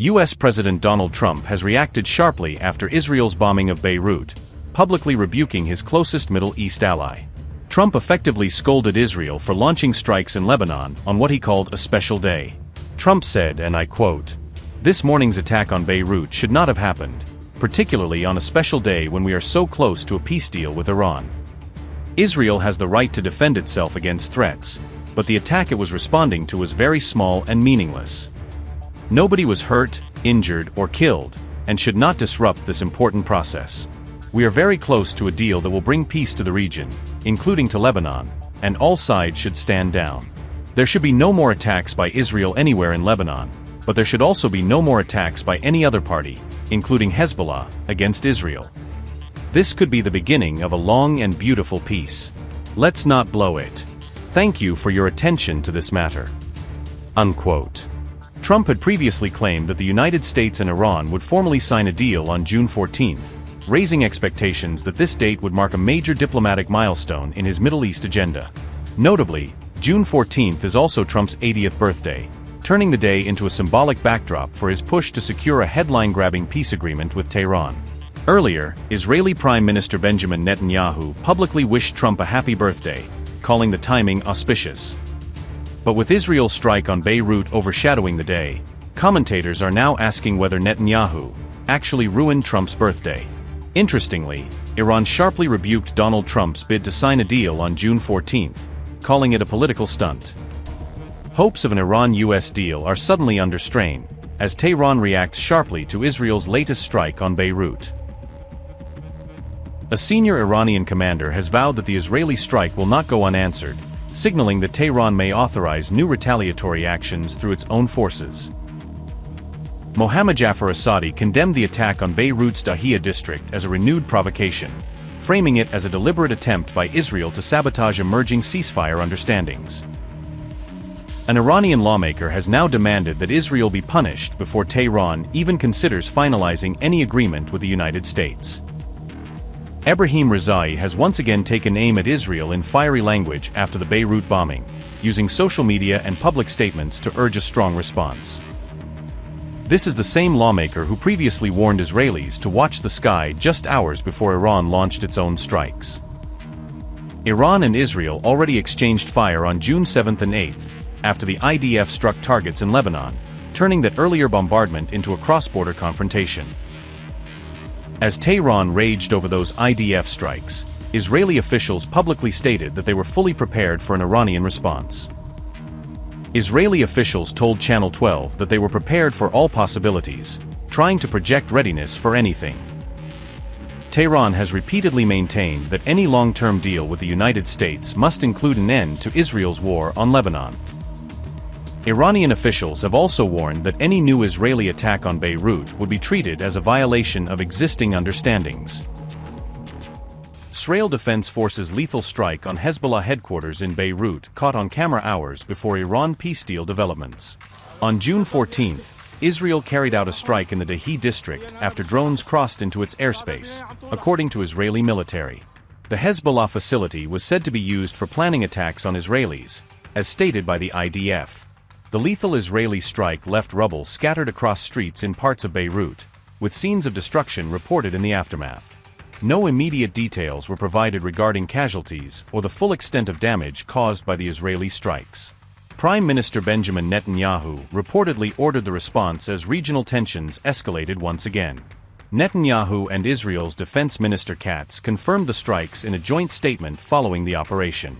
U.S. President Donald Trump has reacted sharply after Israel's bombing of Beirut, publicly rebuking his closest Middle East ally. Trump effectively scolded Israel for launching strikes in Lebanon on what he called a special day. Trump said, and I quote, "This morning's attack on Beirut should not have happened, particularly on a special day when we are so close to a peace deal with Iran. Israel has the right to defend itself against threats, but the attack it was responding to was very small and meaningless. Nobody was hurt, injured, or killed, and should not disrupt this important process. We are very close to a deal that will bring peace to the region, including to Lebanon, and all sides should stand down. There should be no more attacks by Israel anywhere in Lebanon, but there should also be no more attacks by any other party, including Hezbollah, against Israel. This could be the beginning of a long and beautiful peace. Let's not blow it. Thank you for your attention to this matter." Unquote. Trump had previously claimed that the United States and Iran would formally sign a deal on June 14th, raising expectations that this date would mark a major diplomatic milestone in his Middle East agenda. Notably, June 14th is also Trump's 80th birthday, turning the day into a symbolic backdrop for his push to secure a headline-grabbing peace agreement with Tehran. Earlier, Israeli Prime Minister Benjamin Netanyahu publicly wished Trump a happy birthday, calling the timing auspicious. But with Israel's strike on Beirut overshadowing the day, commentators are now asking whether Netanyahu actually ruined Trump's birthday. Interestingly, Iran sharply rebuked Donald Trump's bid to sign a deal on June 14th, calling it a political stunt. Hopes of an Iran-US deal are suddenly under strain, as Tehran reacts sharply to Israel's latest strike on Beirut. A senior Iranian commander has vowed that the Israeli strike will not go unanswered, signaling that Tehran may authorize new retaliatory actions through its own forces. Mohammad Jafar Assadi condemned the attack on Beirut's Dahiyeh district as a renewed provocation, framing it as a deliberate attempt by Israel to sabotage emerging ceasefire understandings. An Iranian lawmaker has now demanded that Israel be punished before Tehran even considers finalizing any agreement with the United States. Ebrahim Rizai has once again taken aim at Israel in fiery language after the Beirut bombing, using social media and public statements to urge a strong response. This is the same lawmaker who previously warned Israelis to watch the sky just hours before Iran launched its own strikes. Iran and Israel already exchanged fire on June 7th and 8th, after the IDF struck targets in Lebanon, turning that earlier bombardment into a cross-border confrontation. As Tehran raged over those IDF strikes, Israeli officials publicly stated that they were fully prepared for an Iranian response. Israeli officials told Channel 12 that they were prepared for all possibilities, trying to project readiness for anything. Tehran has repeatedly maintained that any long-term deal with the United States must include an end to Israel's war on Lebanon. Iranian officials have also warned that any new Israeli attack on Beirut would be treated as a violation of existing understandings. Israel Defense Forces' lethal strike on Hezbollah headquarters in Beirut caught on camera hours before Iran peace deal developments. On June 14th, Israel carried out a strike in the Dahiyeh district after drones crossed into its airspace, according to Israeli military. The Hezbollah facility was said to be used for planning attacks on Israelis, as stated by the IDF. The lethal Israeli strike left rubble scattered across streets in parts of Beirut, with scenes of destruction reported in the aftermath. No immediate details were provided regarding casualties or the full extent of damage caused by the Israeli strikes. Prime Minister Benjamin Netanyahu reportedly ordered the response as regional tensions escalated once again. Netanyahu and Israel's Defense Minister Katz confirmed the strikes in a joint statement following the operation.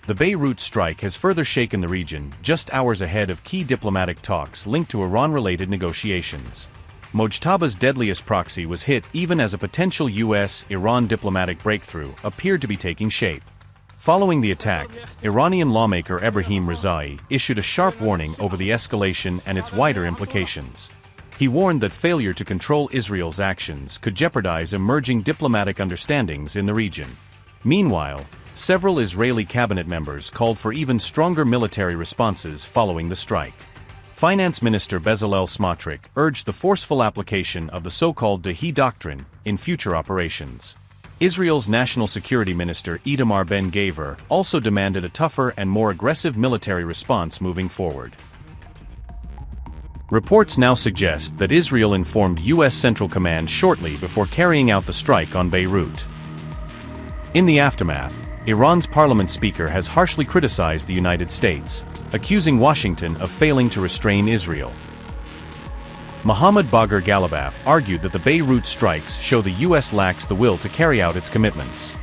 The Beirut strike has further shaken the region just hours ahead of key diplomatic talks linked to Iran-related negotiations. Mojtaba's deadliest proxy was hit even as a potential U.S.-Iran diplomatic breakthrough appeared to be taking shape. Following the attack, Iranian lawmaker Ebrahim Rizai issued a sharp warning over the escalation and its wider implications. He warned that failure to control Israel's actions could jeopardize emerging diplomatic understandings in the region. Meanwhile, several Israeli cabinet members called for even stronger military responses following the strike. Finance Minister Bezalel Smotrich urged the forceful application of the so-called Dahiyeh Doctrine in future operations. Israel's National Security Minister Itamar Ben-Gvir also demanded a tougher and more aggressive military response moving forward. Reports now suggest that Israel informed U.S. Central Command shortly before carrying out the strike on Beirut. In the aftermath, Iran's parliament speaker has harshly criticized the United States, accusing Washington of failing to restrain Israel. Mohammad Bagher Ghalibaf argued that the Beirut strikes show the U.S. lacks the will to carry out its commitments.